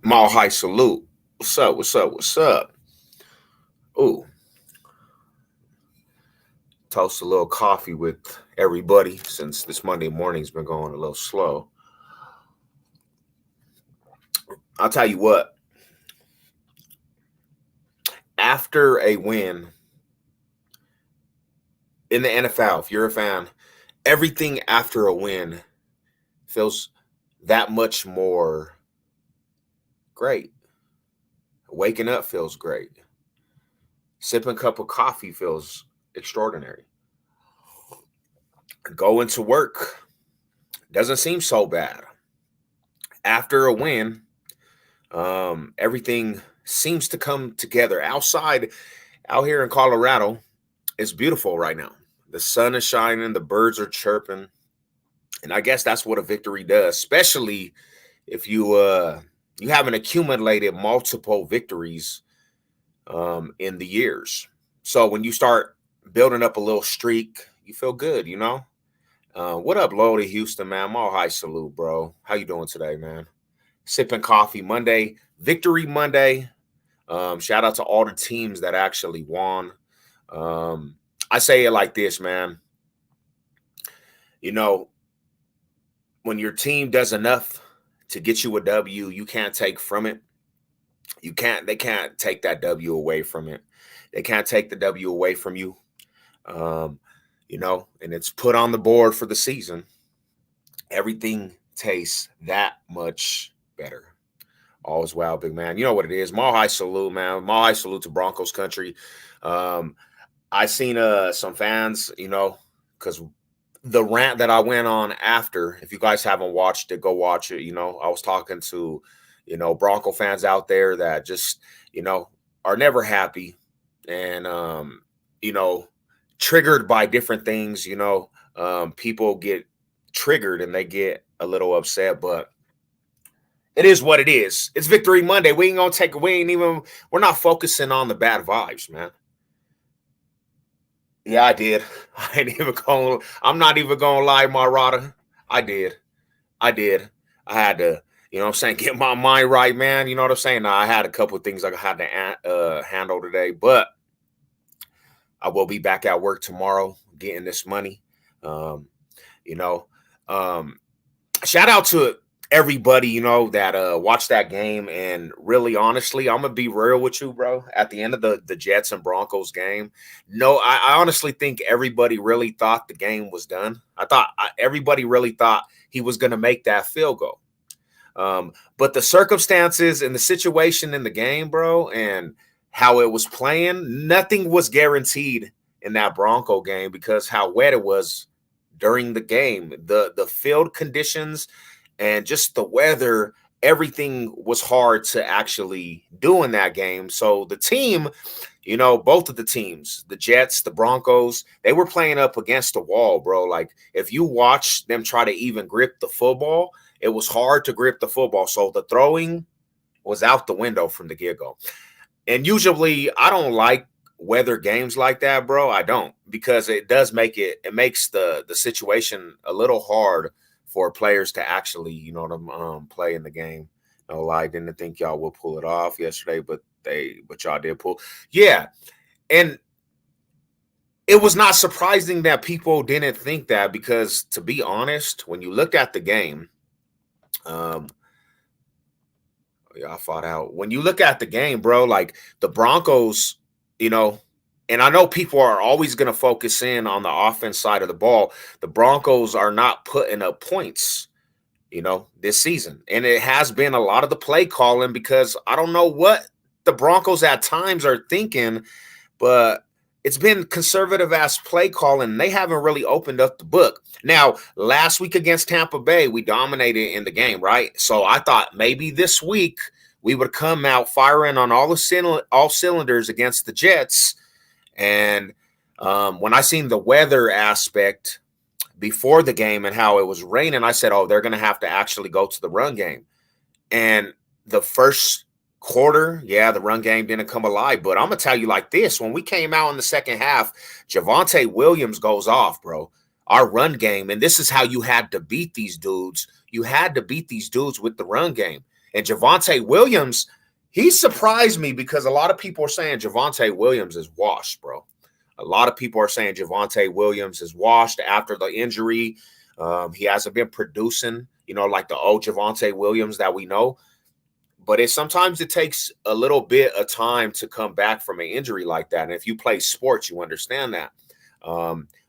Mile High Salute. What's up? What's up? What's up? Ooh, toast a little coffee with everybody since this Monday morning's been going a little slow. I'll tell you what, after a win in the NFL, if you're a fan, everything after a win feels that much more great. Waking up feels great. Sipping a cup of coffee feels extraordinary. Going to work doesn't seem so bad. After a win, everything seems to come together. Out here in Colorado, it's beautiful right now. The sun is shining, the birds are chirping, and I guess that's what a victory does, especially if you haven't accumulated multiple victories in the years. So when you start building up a little streak, you feel good, you know. What up, Low to Houston, man? Mall High Salute, bro. How you doing today, man? Sipping coffee Monday, Victory Monday. Shout out to all the teams that actually won. I say it like this, man. You know, when your team does enough to get you a W, you can't take from it. They can't take that W away from it. They can't take the W away from you. Um, and it's put on the board for the season. Everything tastes that much better. All is well, big man. You know what it is. Mall High Salute, man. Mall High Salute to Broncos country. I seen some fans, because the rant that I went on after, if you guys haven't watched it, go watch it. I was talking to, Bronco fans out there that just, are never happy and, triggered by different things. People get triggered and they get a little upset, but it is what it is. It's Victory Monday. We're not focusing on the bad vibes, man. Yeah, I did. I'm not even gonna lie, Marada. I did. I did. I had to, get my mind right, man. You know what I'm saying? Now, I had a couple of things I had to handle today, but I will be back at work tomorrow getting this money. You know, shout out to everybody, that watched that game. And really, honestly, I'm gonna be real with you, bro. At the end of the Jets and Broncos game, no, I honestly think everybody really thought the game was done. Everybody really thought he was gonna make that field goal. But the circumstances and the situation in the game, bro, and how it was playing, nothing was guaranteed in that Bronco game because how wet it was during the game, the field conditions and just the weather, everything was hard to actually do in that game. So the team, both of the teams, the Jets, the Broncos, they were playing up against the wall, bro. Like if you watch them try to even grip the football, it was hard to grip the football. So the throwing was out the window from the get-go. And usually I don't like weather games like that, bro. I don't, because it makes the situation a little hard for players to actually, play in the game. No lie, I didn't think y'all would pull it off yesterday, but y'all did pull. Yeah. And it was not surprising that people didn't think that because, to be honest, when you look at the game, I fought out. When you look at the game, bro, like the Broncos, and I know people are always going to focus in on the offense side of the ball. The Broncos are not putting up points, this season. And it has been a lot of the play calling because I don't know what the Broncos at times are thinking, but it's been conservative ass play calling. They haven't really opened up the book. Now, last week against Tampa Bay, we dominated in the game, right? So I thought maybe this week we would come out firing on all cylinders against the Jets. And when I seen the weather aspect before the game and how it was raining, I said, oh, they're going to have to actually go to the run game. And the first quarter, the run game didn't come alive. But I'm going to tell you like this. When we came out in the second half, Javonte Williams goes off, bro. Our run game, and this is how you had to beat these dudes. You had to beat these dudes with the run game. And Javonte Williams, he surprised me because a lot of people are saying Javonte Williams is washed, bro. A lot of people are saying Javonte Williams is washed after the injury. He hasn't been producing, like the old Javonte Williams that we know. But sometimes it takes a little bit of time to come back from an injury like that. And if you play sports, you understand that.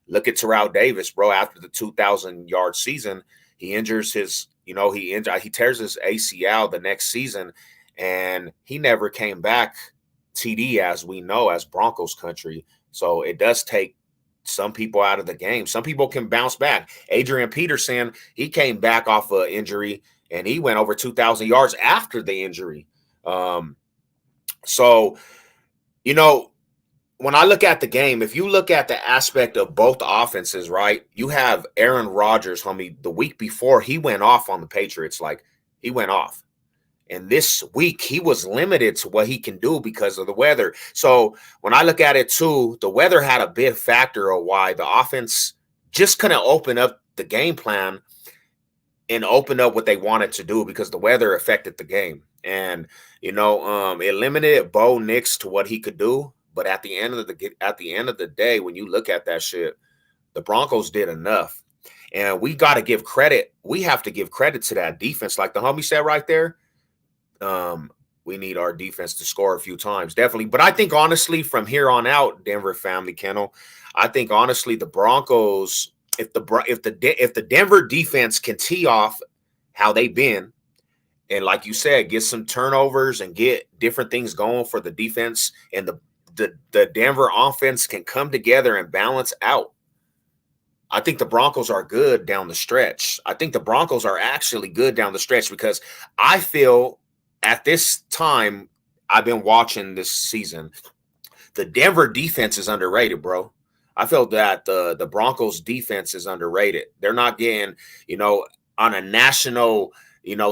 Look at Terrell Davis, bro. After the 2,000-yard season, he injures his, he tears his ACL the next season, and he never came back TD, as we know, as Broncos country. So it does take some people out of the game. Some people can bounce back. Adrian Peterson, he came back off an injury, and he went over 2,000 yards after the injury. So, when I look at the game, if you look at the aspect of both offenses, right, you have Aaron Rodgers, homie, the week before he went off on the Patriots, like he went off. And this week he was limited to what he can do because of the weather. So when I look at it too, the weather had a big factor of why the offense just couldn't open up the game plan and open up what they wanted to do because the weather affected the game. And, it limited Bo Nix to what he could do. But at the end of the day, when you look at that shit, the Broncos did enough. And we got to give credit. We have to give credit to that defense. Like the homie said right there, we need our defense to score a few times, definitely. But I think, honestly, from here on out, Denver family kennel, I think, honestly, the Broncos, if the Denver defense can tee off how they've been, and like you said, get some turnovers and get different things going for the defense, and the Denver offense can come together and balance out, I think the Broncos are good down the stretch. I think the Broncos are actually good down the stretch because I feel at this time I've been watching this season, the Denver defense is underrated, bro. I feel that the Broncos defense is underrated. They're not getting, on a national,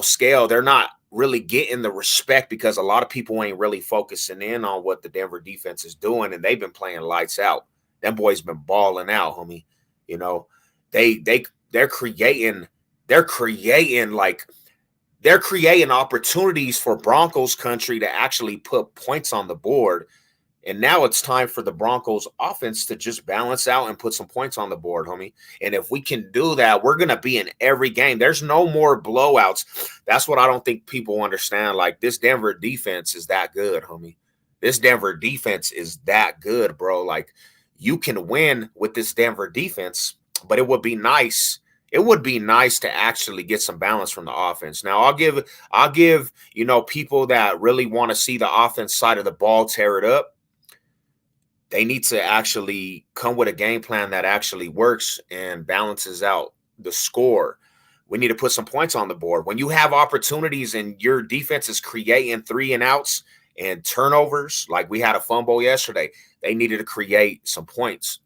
scale, they're not really getting the respect because a lot of people ain't really focusing in on what the Denver defense is doing, and they've been playing lights out. Them boys been balling out, homie. They're creating opportunities for Broncos country to actually put points on the board. And now it's time for the Broncos offense to just balance out and put some points on the board, homie. And if we can do that, we're going to be in every game. There's no more blowouts. That's what I don't think people understand. Like, this Denver defense is that good, homie. This Denver defense is that good, bro. Like, you can win with this Denver defense, but it would be nice. It would be nice to actually get some balance from the offense. Now, I'll give, people that really want to see the offense side of the ball tear it up, they need to actually come with a game plan that actually works and balances out the score. We need to put some points on the board. When you have opportunities and your defense is creating 3-and-outs and turnovers, like we had a fumble yesterday, they needed to create some points.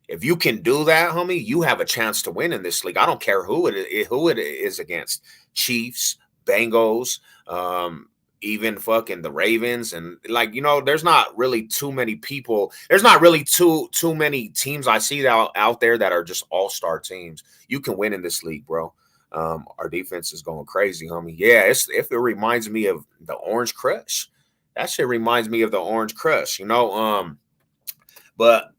If you can do that, homie, you have a chance to win in this league. I don't care who it is against. Chiefs, Bengals, even fucking the Ravens, and there's not really too many people. There's not really too many teams I see out there that are just all-star teams. You can win in this league, bro. Our defense is going crazy, homie. Yeah, if it reminds me of the Orange Crush. That shit reminds me of the Orange Crush, But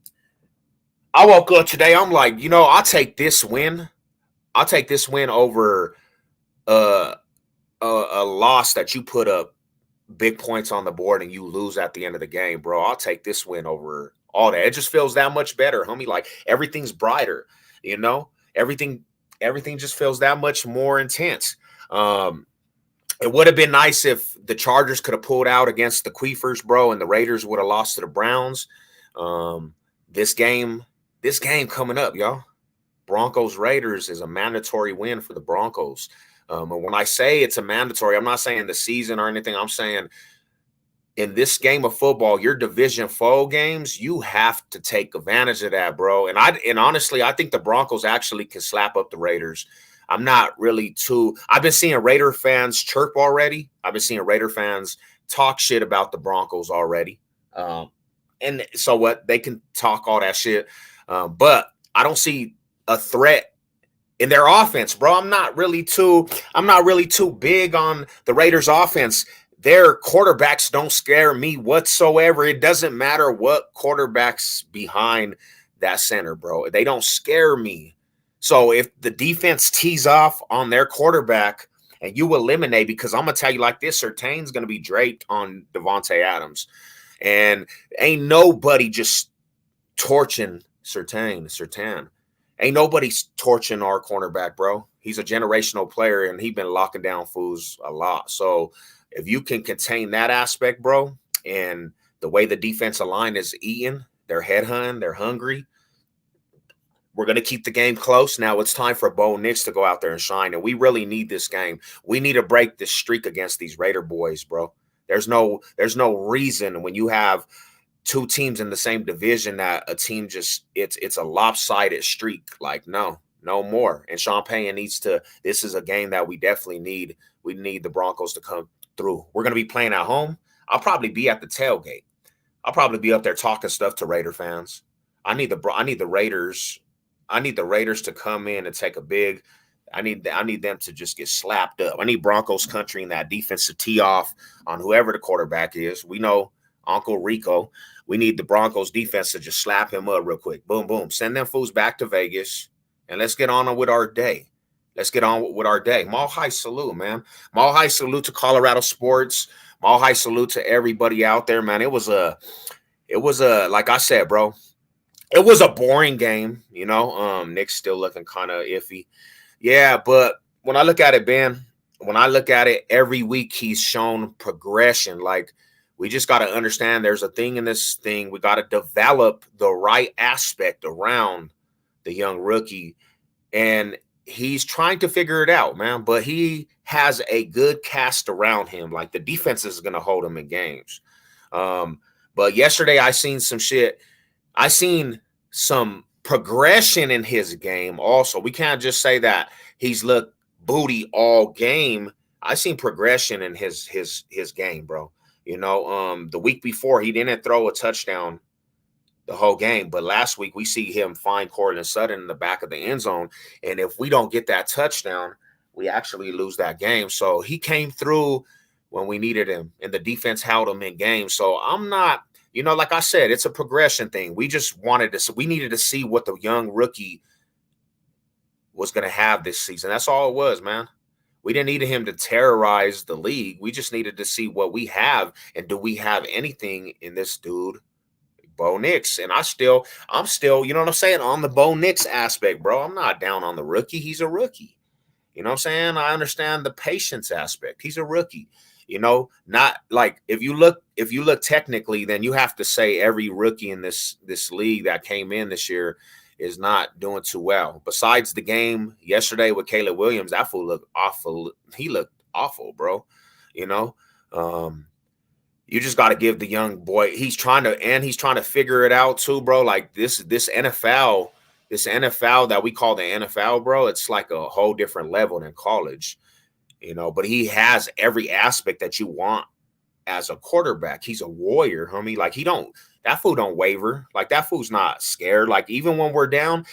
I woke up today, I'm like, I'll take this win. I'll take this win over a loss that you put up big points on the board and you lose at the end of the game, bro. I'll take this win over all that. It just feels that much better, homie. Like, everything's brighter, everything just feels that much more intense. It would have been nice if the Chargers could have pulled out against the Queefers, bro, and the Raiders would have lost to the Browns. This game coming up, y'all. Broncos Raiders is a mandatory win for the Broncos. And when I say it's a mandatory, I'm not saying the season or anything. I'm saying in this game of football, your division foe games, you have to take advantage of that, bro. And honestly, I think the Broncos actually can slap up the Raiders. I'm not really I've been seeing Raider fans chirp already. I've been seeing Raider fans talk shit about the Broncos already. And so what? They can talk all that shit. But I don't see a threat in their offense, bro. I'm not really too big on the Raiders offense. Their quarterbacks don't scare me whatsoever. It doesn't matter what quarterback's behind that center, bro. They don't scare me. So if the defense tees off on their quarterback and you eliminate, because I'm gonna tell you like this, Surtain's gonna be draped on Devontae Adams. And ain't nobody just torching Surtain. Ain't nobody torching our cornerback, bro. He's a generational player, and he's been locking down fools a lot. So if you can contain that aspect, bro, and the way the defensive line is eating, they're headhunting, they're hungry. We're going to keep the game close. Now it's time for Bo Nix to go out there and shine, and we really need this game. We need to break this streak against these Raider boys, bro. There's no reason when you have two teams in the same division that a team just it's a lopsided streak. Like, no more. And Sean Payton needs to. This is a game that we definitely need. We need the Broncos to come through. We're going to be playing at home. I'll probably be at the tailgate. I'll probably be up there talking stuff to Raider fans. I need the Raiders. I need the Raiders to come in and take a big. I need them to just get slapped up. I need Broncos country and that defense to tee off on whoever the quarterback is. We know Uncle Rico. We need the Broncos defense to just slap him up real quick. Boom, boom. Send them fools back to Vegas, and let's get on with our day. Let's get on with our day. Mile high salute, man. Mile high salute to Colorado sports. Mile high salute to everybody out there, man. It was a like I said, bro. It was a boring game, you know. Nick's still looking kind of iffy. Yeah, but when I look at it, Ben, when I look at it, every week he's shown progression. Like, we just got to understand there's a thing in this thing. We got to develop the right aspect around the young rookie. And he's trying to figure it out, man. But he has a good cast around him. Like, the defense is going to hold him in games. But yesterday I seen some shit. I seen some progression in his game also. We can't just say that he's looked booty all game. I seen progression in his game, bro. You know, the week before he didn't throw a touchdown the whole game, but last week we see him find Cortland Sutton in the back of the end zone, and if we don't get that touchdown, we actually lose that game. So he came through when we needed him, and the defense held him in games. So I'm not, you know, like I said, it's a progression thing. We just we needed to see what the young rookie was going to have this season. That's all it was, man. We didn't need him to terrorize the league. We just needed to see what we have, and do we have anything in this dude, Bo Nix? And I'm still, you know what I'm saying, on the Bo Nix aspect, bro. I'm not down on the rookie. He's a rookie. You know what I'm saying? I understand the patience aspect. He's a rookie. You know, not like if you look technically, then you have to say every rookie in this league that came in this year is not doing too well. Besides the game yesterday with Caleb Williams, that fool looked awful. He looked awful, bro. You know, you just got to give the young boy. He's trying to figure it out too, bro. Like this NFL that we call the NFL, bro. It's like a whole different level than college. You know, but he has every aspect that you want as a quarterback. He's a warrior, homie. Like, that fool don't waver. Like, that fool's not scared. Like, even when we're down,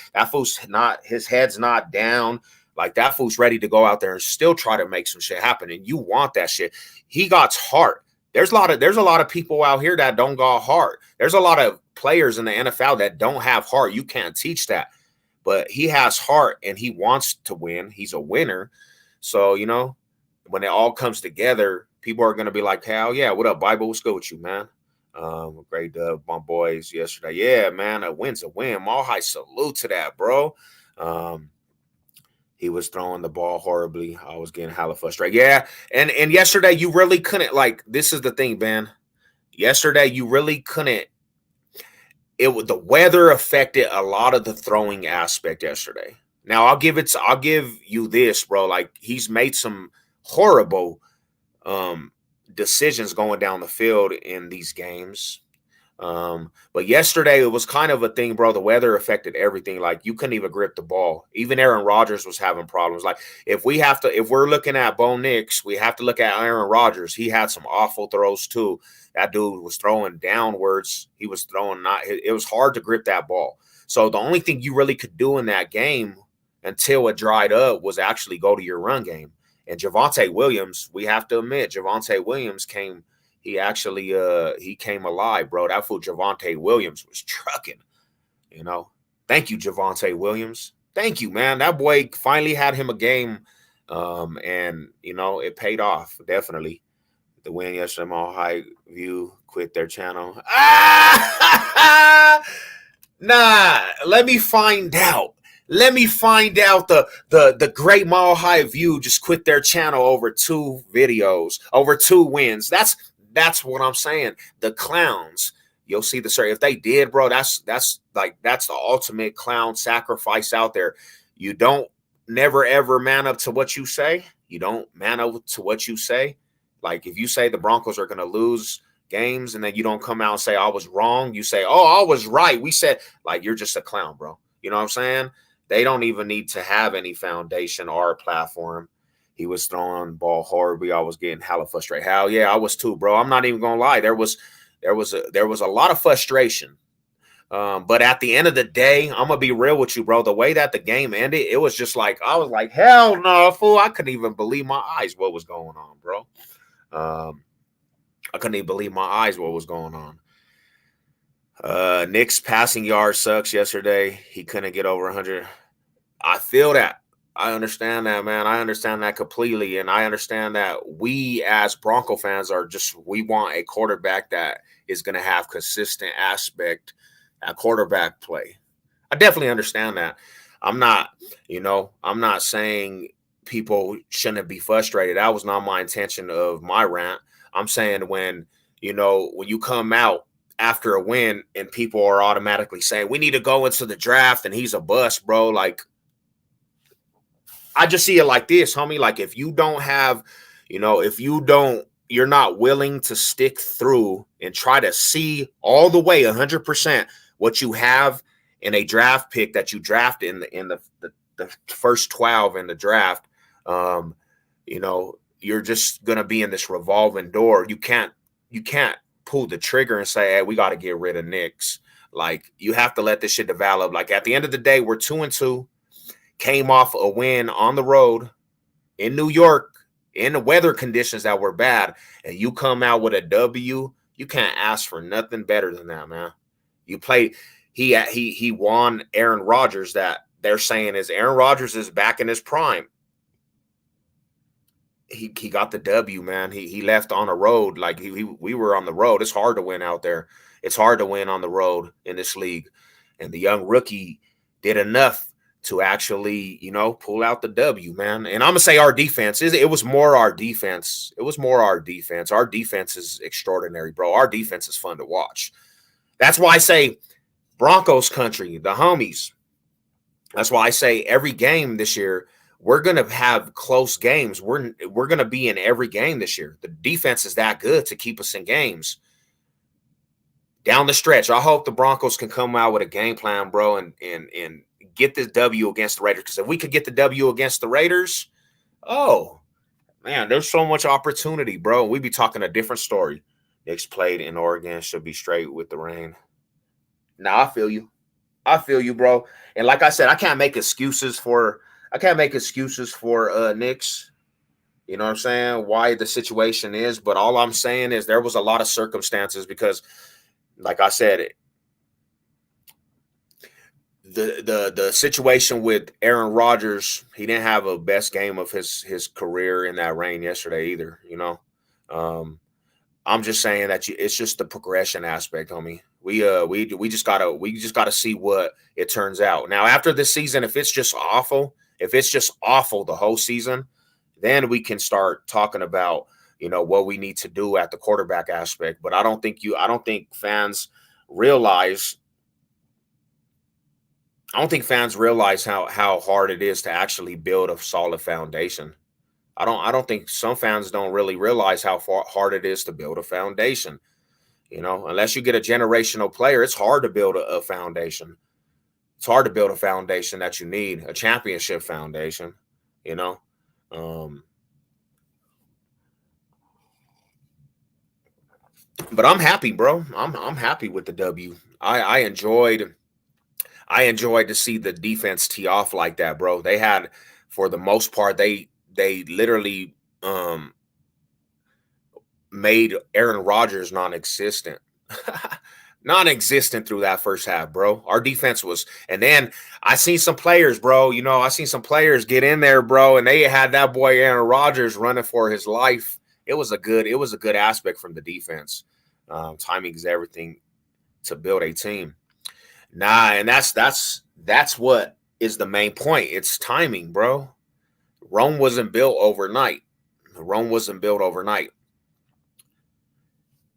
his head's not down. Like, that fool's ready to go out there and still try to make some shit happen. And you want that shit. He got heart. There's a lot of people out here that don't got heart. There's a lot of players in the NFL that don't have heart. You can't teach that. But he has heart and he wants to win. He's a winner. So, you know, when it all comes together, people are going to be like, hell yeah, what up, Bible? What's good with you, man? Great dub, my boys yesterday. Yeah, man, a win's a win. All high salute to that, bro. He was throwing the ball horribly. I was getting hella frustrated. Yeah, and yesterday you really couldn't, like, this is the thing, Ben. Yesterday you really couldn't. The weather affected a lot of the throwing aspect yesterday. Now I'll give you this, bro. Like, he's made some horrible decisions going down the field in these games. But yesterday it was kind of a thing, bro. The weather affected everything. Like, you couldn't even grip the ball. Even Aaron Rodgers was having problems. Like, if we're looking at Bo Nix, we have to look at Aaron Rodgers. He had some awful throws too. That dude was throwing downwards. He was throwing it was hard to grip that ball. So the only thing you really could do in that game until it dried up was actually go to your run game. And Javonte Williams, we have to admit, Javonte Williams came. He came alive, bro. That fool Javonte Williams was trucking. You know, thank you, Javonte Williams. Thank you, man. That boy finally had him a game, and it paid off definitely. The win yesterday, Mile High View quit their channel. Nah, let me find out. Let me find out the great Mile High View just quit their channel over 2 videos, over 2 wins. That's what I'm saying. The clowns. You'll see the story. If they did, bro, that's the ultimate clown sacrifice out there. You don't never ever man up to what you say. You don't man up to what you say. Like if you say the Broncos are gonna lose games and then you don't come out and say I was wrong, you say, oh, I was right. We said, like, you're just a clown, bro. You know what I'm saying? They don't even need to have any foundation or platform. He was throwing the ball horribly. I was getting hella frustrated. Hell yeah, I was too, bro. I'm not even gonna lie. There was a lot of frustration. But at the end of the day, I'm gonna be real with you, bro. The way that the game ended, it was just like I was like, hell no, fool! I couldn't even believe my eyes what was going on, bro. I couldn't even believe my eyes what was going on. Nick's passing yard sucks yesterday. He couldn't get over 100. I feel that. I understand that, man. I understand that completely. And I understand that we as Bronco fans we want a quarterback that is going to have consistent aspect at quarterback play. I definitely understand that. I'm not saying people shouldn't be frustrated. That was not my intention of my rant. I'm saying when you come out after a win and people are automatically saying we need to go into the draft and he's a bust, bro. Like, I just see it like this, homie. Like if you don't have, you're not willing to stick through and try to see all the way 100% what you have in a draft pick that you draft in the first 12 in the draft, you're just gonna be in this revolving door. You can't pull the trigger and say, hey, we got to get rid of Knicks. Like you have to let this shit develop. Like at the end of the day, we're 2-2. Came off a win on the road in New York in the weather conditions that were bad, and you come out with a W. You can't ask for nothing better than that, man. You play. He won Aaron Rodgers. That they're saying is Aaron Rodgers is back in his prime. He got the W, man. He left on the road. Like we were on the road. It's hard to win out there. It's hard to win on the road in this league, and the young rookie did enough to actually, pull out the W, man. And I'm gonna say our defense it was more our defense. It was more our defense. Our defense is extraordinary, bro. Our defense is fun to watch. That's why I say Broncos country, the homies. That's why I say every game this year we're gonna have close games. We're gonna be in every game this year. The defense is that good to keep us in games. Down the stretch, I hope the Broncos can come out with a game plan, bro, and get this W against the Raiders. Because if we could get the W against the Raiders, oh, man, there's so much opportunity, bro. We'd be talking a different story. Knicks played in Oregon, should be straight with the rain. Nah, I feel you. I feel you, bro. And like I said, I can't make excuses for Knicks. You know what I'm saying? Why the situation is. But all I'm saying is there was a lot of circumstances because, like I said, the situation with Aaron Rodgers, he didn't have a best game of his career in that rain yesterday either. I'm just saying that it's just the progression aspect, homie. We just gotta see what it turns out. Now after this season, if it's just awful the whole season, then we can start talking about what we need to do at the quarterback aspect. But I don't think fans realize. I don't think fans realize how hard it is to actually build a solid foundation. I don't think some fans don't really realize how hard it is to build a foundation. Unless you get a generational player, it's hard to build a foundation. It's hard to build a foundation that you need, a championship foundation. But I'm happy, bro. I'm happy with the W. I enjoyed I enjoyed to see the defense tee off like that, bro. They had, for the most part, they literally made Aaron Rodgers non-existent. Non-existent through that first half, bro. Our defense was, and then I seen some players, bro. You know, I seen some players get in there, bro, and they had that boy Aaron Rodgers running for his life. It was a good aspect from the defense. Timing is everything to build a team. Nah, and that's what is the main point. It's timing, bro. Rome wasn't built overnight. Rome wasn't built overnight.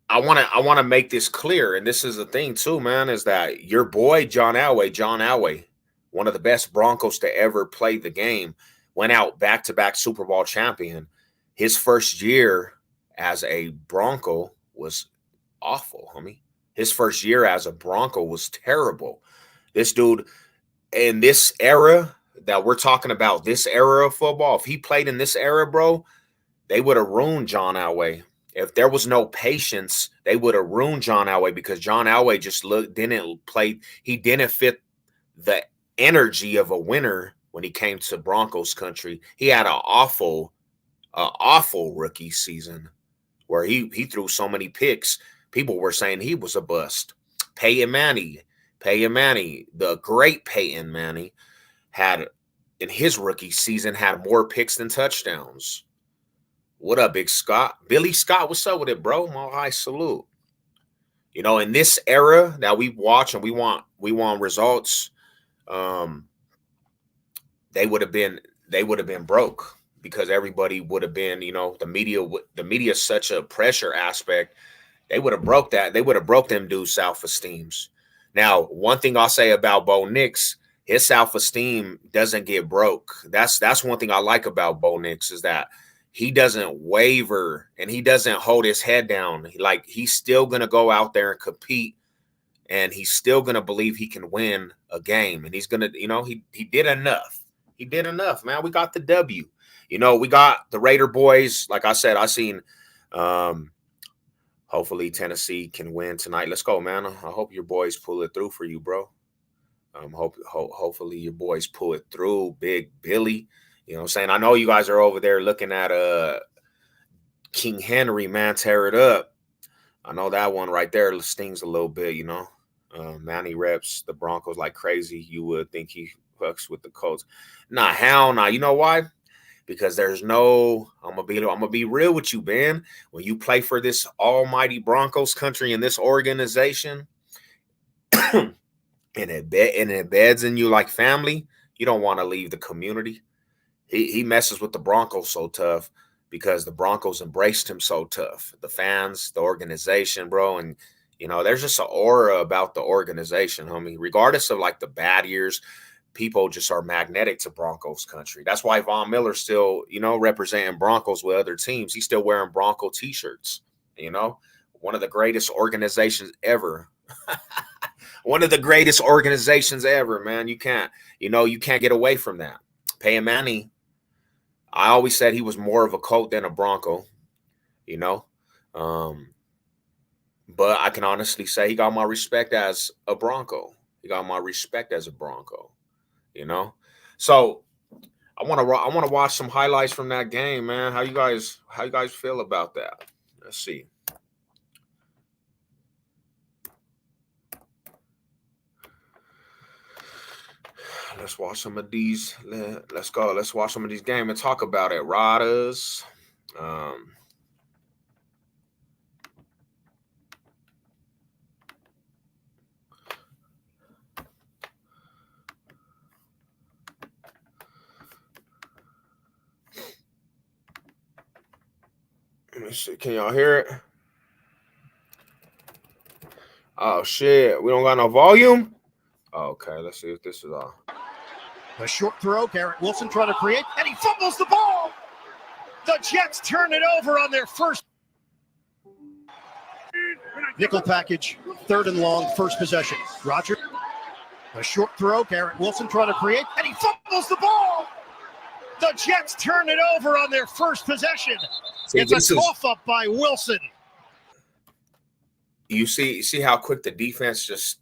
I want to make this clear, and this is the thing too, man, is that your boy John Elway, one of the best Broncos to ever play the game, went out back-to-back Super Bowl champion. His first year as a Bronco was awful, homie. His first year as a Bronco was terrible. This dude, in this era that we're talking about, this era of football, if he played in this era, bro, they would have ruined John Elway. If there was no patience, they would have ruined John Elway, because John Elway just didn't play. He didn't fit the energy of a winner when he came to Broncos country. He had an awful rookie season where he threw so many picks. People were saying he was a bust. Peyton Manning, the great Peyton Manning, had in his rookie season had more picks than touchdowns. What up, Big Scott? Billy Scott, what's up with it, bro? My high salute. You know, in this era that we watch and we want results, they would have been broke, because everybody would have been, you know, the media is such a pressure aspect. They would have broke that. They would have broke them dudes' self-esteems. Now, one thing I'll say about Bo Nix, his self-esteem doesn't get broke. That's one thing I like about Bo Nix, is that he doesn't waver and he doesn't hold his head down. Like, he's still going to go out there and compete, and he's still going to believe he can win a game. And he's going to, you know, he did enough. He did enough, man. We got the W. You know, we got the Raider boys. Like I said, I seen hopefully Tennessee can win tonight. Let's go, man. I hope your boys pull it through for you, bro. Hopefully your boys pull it through. Big Billy. You know what I'm saying? I know you guys are over there looking at King Henry, man, tear it up. I know that one right there stings a little bit, you know. Manny reps the Broncos like crazy. You would think he fucks with the Colts. Nah, hell nah. You know why? Because there's no, I'm gonna be real with you, Ben. When you play for this almighty Broncos country and this organization, and it embeds in you like family, you don't want to leave the community. He messes with the Broncos so tough because the Broncos embraced him so tough. The fans, the organization, bro. And, you know, there's just an aura about the organization, homie. Regardless of, like, the bad years, people just are magnetic to Broncos country. That's why Von Miller's still, you know, representing Broncos with other teams. He's still wearing Bronco T-shirts, you know. One of the greatest organizations ever. One of the greatest organizations ever, man. You can't get away from that. Peyton Manning, I always said he was more of a Colt than a Bronco, you know. But I can honestly say he got my respect as a Bronco. He got my respect as a Bronco, you know. So I want to watch some highlights from that game, man. How you guys feel about that? Let's see. Let's watch some of these. Let's go. Let's watch some of these games and talk about it. Radas. Let me see. Can y'all hear it? Oh, shit. We don't got no volume? Okay, let's see if this is on. A short throw, Garrett Wilson trying to create, and he fumbles the ball. The Jets turn it over on their first nickel package, 3rd and long, first possession. Roger, a short throw, Garrett Wilson trying to create, and he fumbles the ball. The Jets turn it over on their first possession. It's a cough up by Wilson. You see how quick the defense just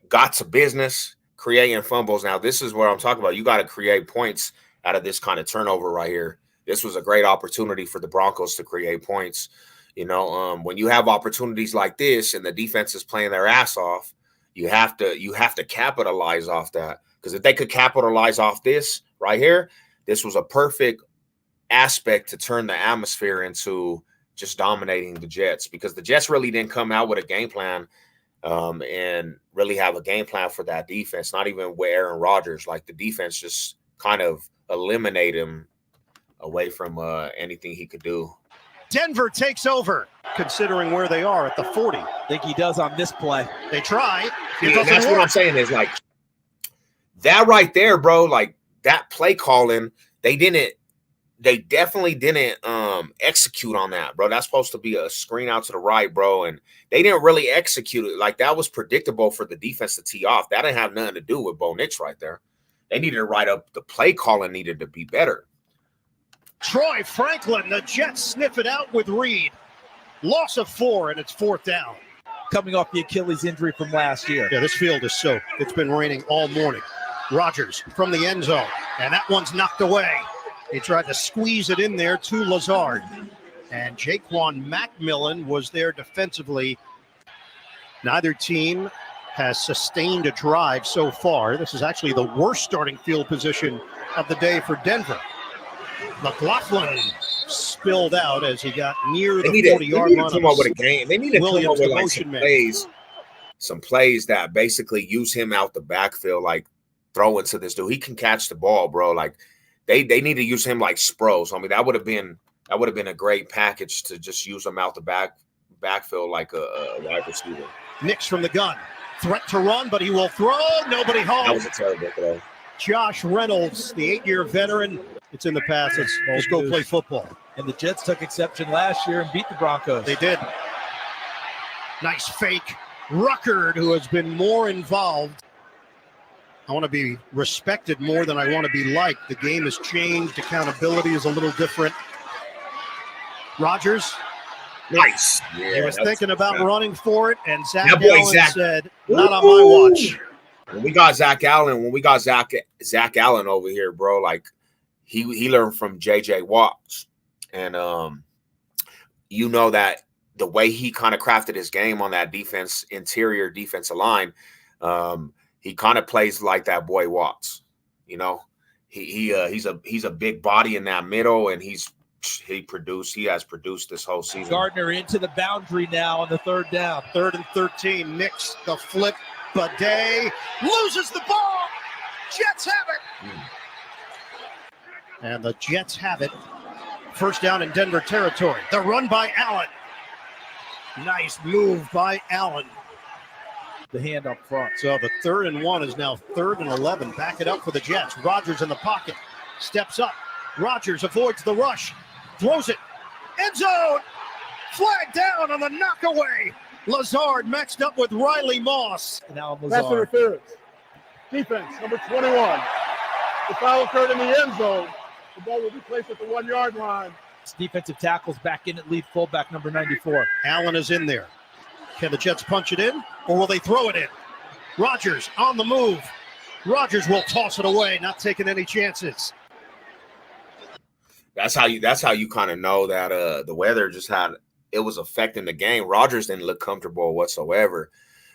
got to business, creating fumbles. Now, this is what I'm talking about. You got to create points out of this kind of turnover right here. This was a great opportunity for the Broncos to create points. You know, when you have opportunities like this and the defense is playing their ass off, you have to capitalize off that. Because if they could capitalize off this right here, this was a perfect aspect to turn the atmosphere into just dominating the Jets, because the Jets really didn't come out with a game plan and really have a game plan for that defense, not even with Aaron Rodgers. Like, the defense just kind of eliminated him away from anything he could do. Denver takes over, considering where they are at the 40. I think he does on this play. They try. Yeah, and that's what I'm saying is, like, that right there, bro, like, that play calling, they definitely didn't execute on that, bro. That's supposed to be a screen out to the right, bro, and they didn't really execute it. Like, that was predictable for the defense to tee off. That didn't have nothing to do with Bo Nix right there. They needed to write up the play calling needed to be better. Troy Franklin, the Jets sniff it out with Reed. Loss of 4, and it's 4th down. Coming off the Achilles injury from last year. Yeah, this field is soaked. It's been raining all morning. Rodgers from the end zone, and that one's knocked away. He tried to squeeze it in there to Lazard. And Jaquan McMillan was there defensively. Neither team has sustained a drive so far. This is actually the worst starting field position of the day for Denver. McLaughlin spilled out as he got near the 40-yard line. Come up with a game. They need to come up with like some plays that basically use him out the backfield, like throw into this dude. He can catch the ball, bro. Like they need to use him like Sproles. I mean, that would have been a great package to just use him out the backfield like a wide receiver. Nix from the gun. Threat to run, but he will throw. Nobody home. That was a terrible throw. Josh Reynolds, the 8-year veteran. It's in the past. Let's just go play football. And the Jets took exception last year and beat the Broncos. They did. Nice fake. Ruckert, who has been more involved. I want to be respected more than I want to be liked. The game has changed. Accountability is a little different. Rodgers. Nice. Yeah, he was thinking about running for it, and Zach Allen said, not on my watch. When we got Zach Allen over here, bro, like he learned from J.J. Watts. And you know that the way he kind of crafted his game on that interior defensive line, he kind of plays like that boy Watts. You know, he's a big body in that middle, and he has produced this whole season. Gardner into the boundary now on the 3rd down. 3rd and 13. Nix the flip. Bidet loses the ball. Jets have it. And the Jets have it. 1st down in Denver territory. The run by Allen. Nice move by Allen. The hand up front. So the 3rd and 1 is now 3rd and 11. Back it up for the Jets. Rodgers in the pocket. Steps up. Rodgers avoids the rush. Throws it. End zone. Flag down on the knockaway. Lazard matched up with Riley Moss. Now Pass interference. Defense, number 21. The foul occurred in the end zone. The ball will be placed at the 1-yard line. Defensive tackles back in at lead fullback number 94. Allen is in there. Can the Jets punch it in, or will they throw it in? Rodgers on the move. Rodgers will toss it away, not taking any chances. That's how you kind of know that the weather it was affecting the game. Rodgers didn't look comfortable whatsoever.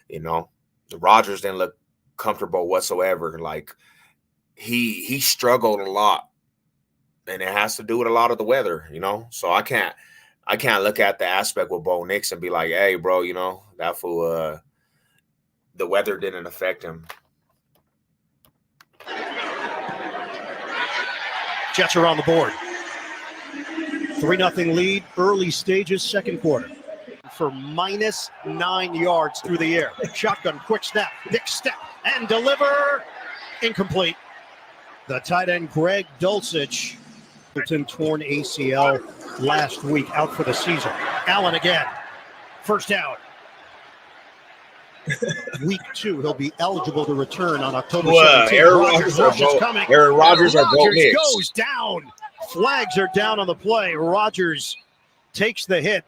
You know, Rodgers didn't look comfortable whatsoever. Like he struggled a lot, and it has to do with a lot of the weather. You know, so I can't look at the aspect with Bo Nix and be like, hey, bro, you know, that fool, the weather didn't affect him. Jets are on the board. 3-0 lead, early stages, 2nd quarter. For -9 yards through the air. Shotgun, quick snap, Nick step, and deliver. Incomplete. The tight end, Greg Dulcich, torn ACL last week, out for the season. Allen again. 1st down. Week 2, he'll be eligible to return on October 17th. Aaron Rodgers goes down. Flags are down on the play. Rodgers takes the hit.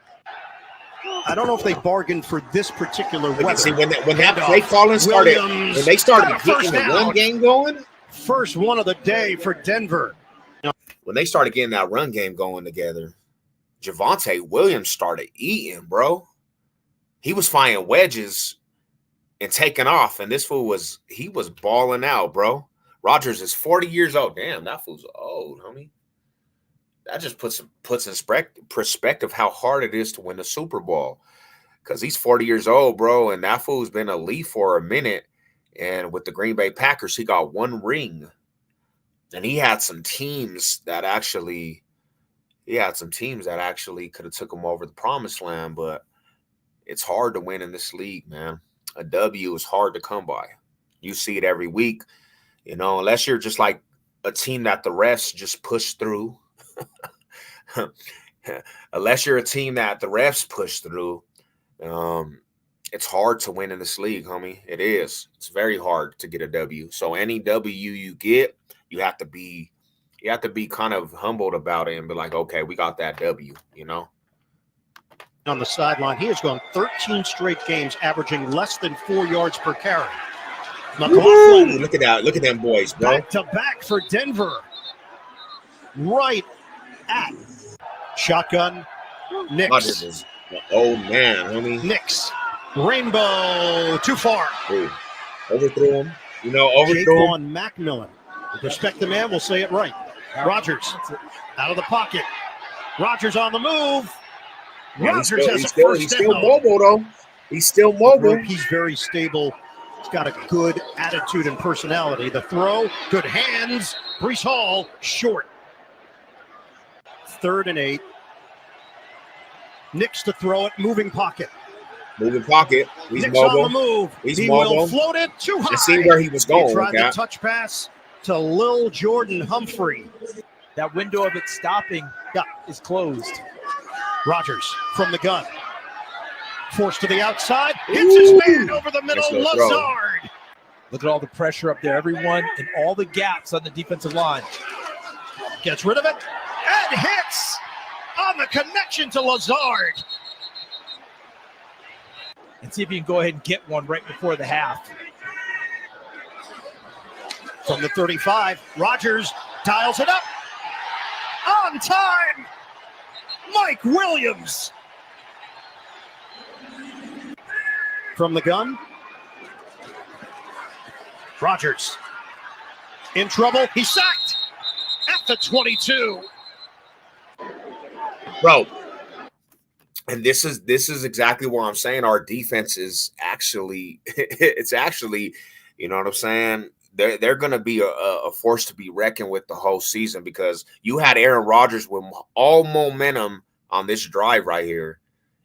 I don't know if they bargained for this particular weather. See, when that play calling started, Williams when they started got a first getting the down. run game going, First one of the day for Denver. when they started getting that run game going together, Javonte Williams started eating, bro. He was finding wedges and taking off, and this fool was balling out, bro. Rodgers is 40 years old. Damn, that fool's old, homie. That just puts in perspective how hard it is to win the Super Bowl, because he's 40 years old, bro, and that fool's been elite for a minute. And with the Green Bay Packers, he got one ring, and he had some teams that actually could have took him over the promised land, but it's hard to win in this league, man. A W is hard to come by. You see it every week, unless you're just like a team that the refs just push through. Unless you're a team that the refs push through, it's hard to win in this league, homie. It is. It's very hard to get a W. So any W you get, you have to be kind of humbled about it and be like, okay, we got that W, On the sideline, he has gone 13 straight games, averaging less than 4 yards per carry. McLaughlin, look at that. Look at them boys, bro. Back to back for Denver. Right at shotgun. Knicks. Oh man, homie. Knicks. Rainbow. Too far. Ooh. Overthrew him. Overthrew him. Macmillan. Respect the man. We'll say it right. Rodgers out of the pocket. Rodgers on the move. Rodgers has a first down. He's still mobile, though. He's still mobile. He's very stable. He's got a good attitude and personality. The throw, good hands. Breece Hall, short. 3rd and 8. Knicks to throw it, moving pocket. Moving pocket. He's Knicks mobile. on the move. He will float it too high. I see where he was going. He tried the touch pass to Lil Jordan Humphrey. That window of it stopping is closed. Rodgers from the gun. Forced to the outside. Hits his man over the middle. Lazard. Look at all the pressure up there. Everyone in all the gaps on the defensive line. Gets rid of it and hits on the connection to Lazard. And see if you can go ahead and get one right before the half. From the 35, Rodgers dials it up. On time, Mike Williams. From the gun, Rodgers in trouble. He's sacked at the 22. Bro, and this is exactly what I'm saying. Our defense is actually, you know what I'm saying? They're going to be a force to be reckoned with the whole season, because you had Aaron Rodgers with all momentum on this drive right here,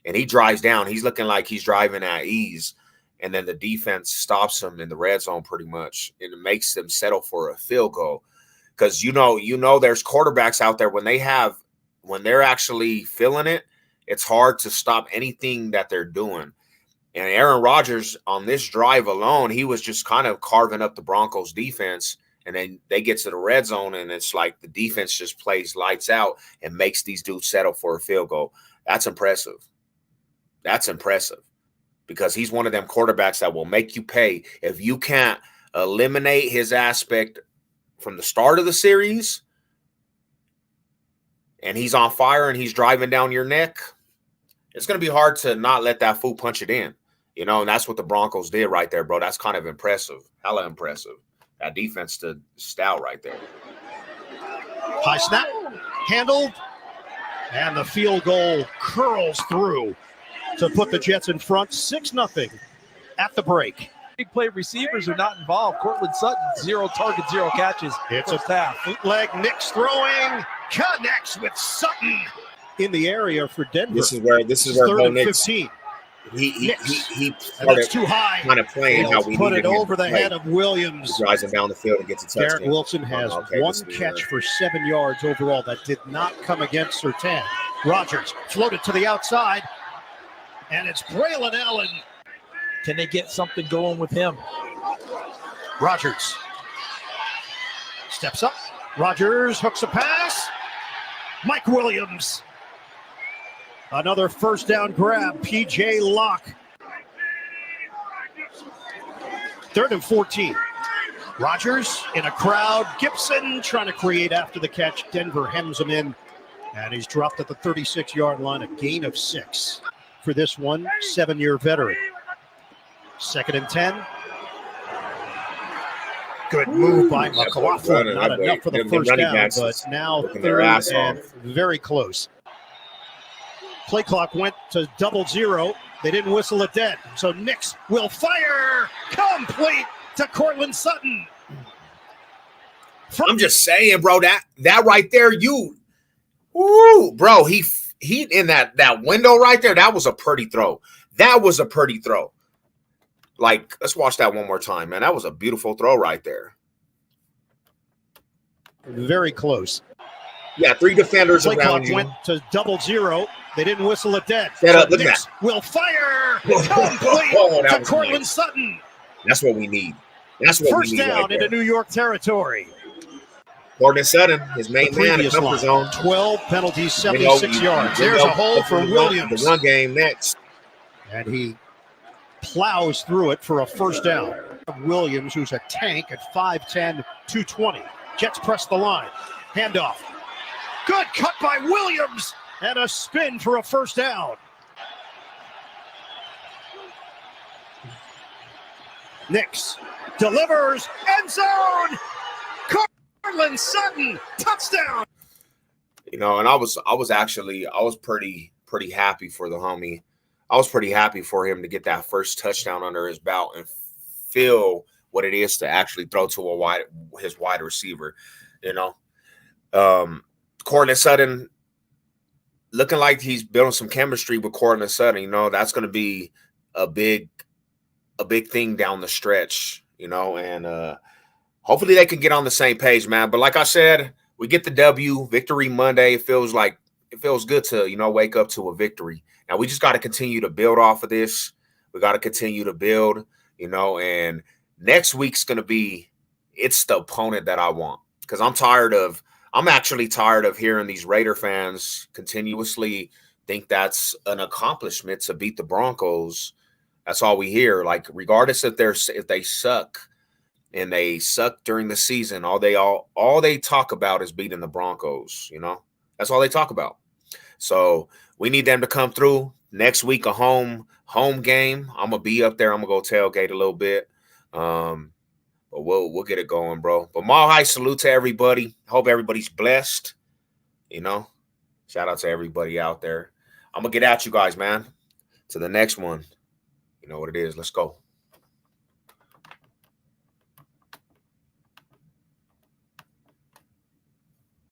and he drives down. He's looking like he's driving at ease, and then the defense stops him in the red zone pretty much, and it makes them settle for a field goal. Because there's quarterbacks out there when they're actually feeling it, it's hard to stop anything that they're doing. And Aaron Rodgers on this drive alone, he was just kind of carving up the Broncos defense. And then they get to the red zone, and it's like the defense just plays lights out and makes these dudes settle for a field goal. That's impressive. That's impressive, because he's one of them quarterbacks that will make you pay. If you can't eliminate his aspect from the start of the series and he's on fire and he's driving down your neck, it's going to be hard to not let that fool punch it in. And that's what the Broncos did right there, bro. That's kind of impressive. Hella impressive. That defense stood stout right there. High snap, handled, and the field goal curls through to put the Jets in front 6-0 at the break. Big play receivers are not involved. Cortland Sutton, 0 targets, 0 catches. It's a bootleg. Knicks throwing, connects with Sutton in the area for Denver. This is where 3rd and 15. He That's too high. Kind of playing how we put needed it him over to the play. head of Williams. Driving down the field and gets a touchdown. Garrett Wilson has one this catch for 7 yards overall. That did not come against Surtain. Rodgers floated to the outside, and it's Braylon Allen. Can they get something going with him? Rodgers steps up. Rodgers hooks a pass. Mike Williams Another first down grab, P.J. Locke. 3rd and 14. Rodgers in a crowd. Gibson trying to create after the catch. Denver hems him in, and he's dropped at the 36-yard line, a gain of 6 for this one, 7-year veteran. 2nd and 10. Good move by McLaughlin. Not enough for the first down, but now 3rd and very close. Play clock went to 0-0. They didn't whistle it dead. So Nix will fire. Complete to Cortland Sutton. I'm just saying, bro, that right there, bro, he in that window right there, that was a pretty throw. That was a pretty throw. Like, let's watch that one more time, man. That was a beautiful throw right there. Very close. Yeah, 3 defenders Play around clock you. went to 0-0. They didn't whistle it dead. Set up, so look at Nix that. will fire. Complete to Cortland Sutton. That's what we need. That's what First we need. down right into there. New York territory. Cortland Sutton, his main man, in comfort zone. 12 penalties, 76 yards. There's a hole for Williams. The run game next. And he plows through it for a first down. Williams, who's a tank at 5'10", 220. Jets press the line. Handoff. Good cut by Williams. And a spin for a first down. Nix delivers. End zone. Cortland Sutton. Touchdown. You know, and I was pretty happy for the homie. I was pretty happy for him to get that first touchdown under his belt and feel what it is to actually throw to his wide receiver. You know, Cortland Sutton looking like he's building some chemistry with Cortland Sutton. You know, that's going to be a big thing down the stretch. You know, and hopefully they can get on the same page, man. But like I said, we get the W, Victory Monday. It feels good to, you know, wake up to a victory. Now we just got to continue to build off of this. We got to continue to build, you know, and next week's going to be, it's the opponent that I want, because I'm actually tired of hearing these Raider fans continuously think that's an accomplishment to beat the Broncos. That's all we hear. Like, regardless if they suck and they suck during the season, all they talk about is beating the Broncos, you know? That's all they talk about. So we need them to come through next week, a home game. I'm gonna be up there. I'm gonna go tailgate a little bit. But we'll get it going, bro. But mile high salute to everybody. Hope everybody's blessed. You know, shout out to everybody out there. I'm gonna get at you guys, man. To the next one. You know what it is. Let's go.